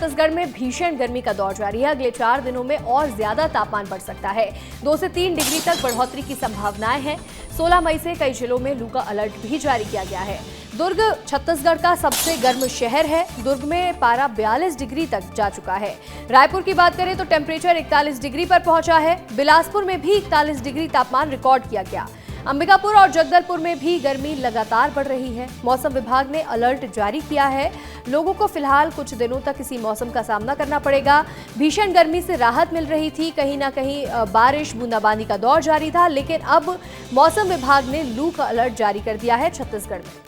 छत्तीसगढ़ में भीषण गर्मी का दौर जारी है। अगले 4 दिनों में और ज्यादा तापमान बढ़ सकता है। 2 से 3 डिग्री तक बढ़ोतरी की संभावनाएं हैं। 16 मई से कई जिलों में लू का अलर्ट भी जारी किया गया है। दुर्ग छत्तीसगढ़ का सबसे गर्म शहर है। दुर्ग में पारा 42 डिग्री तक जा चुका है। रायपुर की बात करें तो टेम्परेचर 41 डिग्री पर पहुंचा है। बिलासपुर में भी 41 डिग्री तापमान रिकॉर्ड किया गया। अंबिकापुर और जगदलपुर में भी गर्मी लगातार बढ़ रही है। मौसम विभाग ने अलर्ट जारी किया है। लोगों को फिलहाल कुछ दिनों तक इसी मौसम का सामना करना पड़ेगा। भीषण गर्मी से राहत मिल रही थी, कहीं ना कहीं बारिश बूंदाबांदी का दौर जारी था, लेकिन अब मौसम विभाग ने लू का अलर्ट जारी कर दिया है छत्तीसगढ़ में।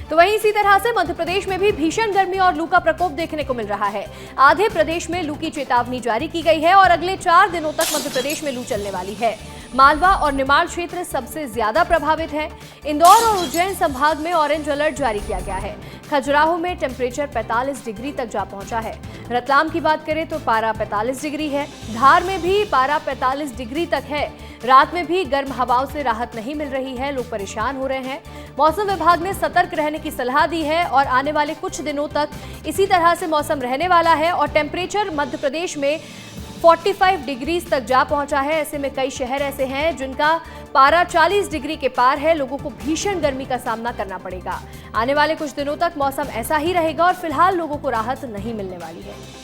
तो वहीं इसी तरह से मध्य प्रदेश में भी भीषण गर्मी और लू का प्रकोप देखने को मिल रहा है। आधे प्रदेश में लू की चेतावनी जारी की गई है और अगले 4 दिनों तक मध्य प्रदेश में लू चलने वाली है। मालवा और निमाड़ क्षेत्र सबसे ज्यादा प्रभावित है। इंदौर और उज्जैन संभाग में ऑरेंज अलर्ट जारी किया गया है। खजुराहो में टेम्परेचर 45 डिग्री तक जा पहुंचा है। रतलाम की बात करें तो पारा 45 डिग्री है। धार में भी पारा 45 डिग्री तक है। रात में भी गर्म हवाओं से राहत नहीं मिल रही है, लोग परेशान हो रहे हैं। मौसम विभाग ने सतर्क रहने की सलाह दी है और आने वाले कुछ दिनों तक इसी तरह से मौसम रहने वाला है और टेम्परेचर मध्य प्रदेश में 45 डिग्री तक जा पहुंचा है। ऐसे में कई शहर ऐसे हैं जिनका पारा 40 डिग्री के पार है। लोगों को भीषण गर्मी का सामना करना पड़ेगा। आने वाले कुछ दिनों तक मौसम ऐसा ही रहेगा और फिलहाल लोगों को राहत नहीं मिलने वाली है।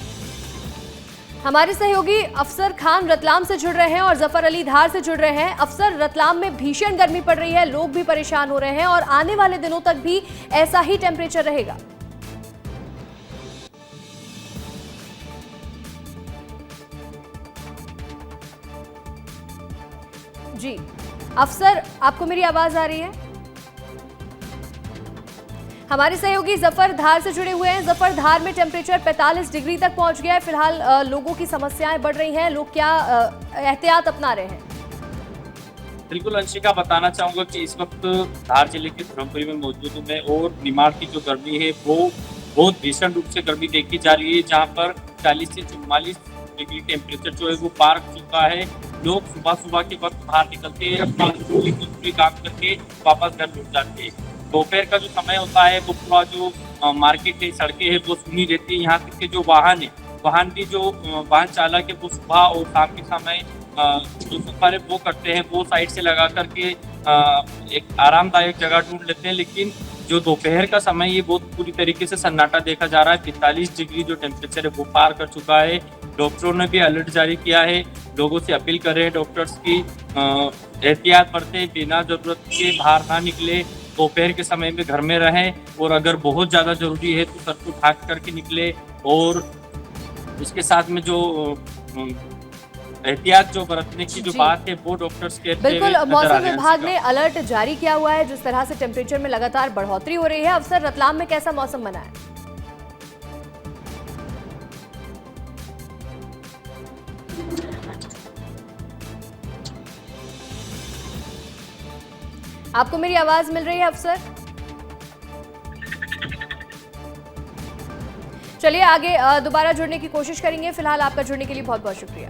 हमारे सहयोगी अफसर खान रतलाम से जुड़ रहे हैं और जफर अली धार से जुड़ रहे हैं। अफसर, रतलाम में भीषण गर्मी पड़ रही है, लोग भी परेशान हो रहे हैं और आने वाले दिनों तक भी ऐसा ही टेम्परेचर रहेगा। जी अफसर, आपको मेरी आवाज आ रही है? हमारे सहयोगी जफर धार से जुड़े हुए हैं। जफर, धार में टेम्परेचर 45 डिग्री तक पहुंच गया है। फिलहाल लोगों की समस्याएं बढ़ रही हैं, लोग क्या एहतियात अपना रहे हैं? बिल्कुल अंशिका, बताना चाहूंगा कि इस वक्त धार जिले के धर्मपुरी में मौजूद हूं मैं और निमाड़ की जो गर्मी है वो बहुत भीषण रूप से गर्मी देखी जा रही है, जहां पर 40 से 44 डिग्री टेम्परेचर जो है वो पार कर चुका है। लोग सुबह सुबह के वक्त बाहर निकलते हैं, अपना पूरी काम करके वापस घर लौट जाते हैं। दोपहर का जो समय होता है वो पूरा जो मार्केट है, सड़कें हैं वो सुनी रहती है। यहाँ तक के जो वाहन है, वाहन भी जो वाहन चालक है वो सुबह और शाम के समय जो सफर है वो करते हैं, वो साइड से लगा करके एक आरामदायक जगह ढूंढ लेते हैं। लेकिन जो दोपहर का समय ये बहुत पूरी तरीके से सन्नाटा देखा जा रहा है। 45 डिग्री जो टेम्परेचर है वो पार कर चुका है। डॉक्टरों ने भी अलर्ट जारी किया है। लोगों से अपील कर रहे हैं डॉक्टर्स की एहतियात बरतें, बिना जरूरत के बाहर ना निकले, दोपहर के समय में घर में रहें और अगर बहुत ज़्यादा जरूरी है तो सर को ढाक करके निकले। और इसके साथ में जो एहतियात जो बरतने की जो बात है वो डॉक्टर्स के बिल्कुल। मौसम विभाग ने अलर्ट जारी किया हुआ है। जिस तरह से टेम्परेचर में लगातार बढ़ोतरी हो रही है, अफसर रतलाम में कैसा मौसम बना है? आपको मेरी आवाज मिल रही है अफसर? चलिए आगे दोबारा जुड़ने की कोशिश करेंगे। फिलहाल आपका जुड़ने के लिए बहुत बहुत शुक्रिया।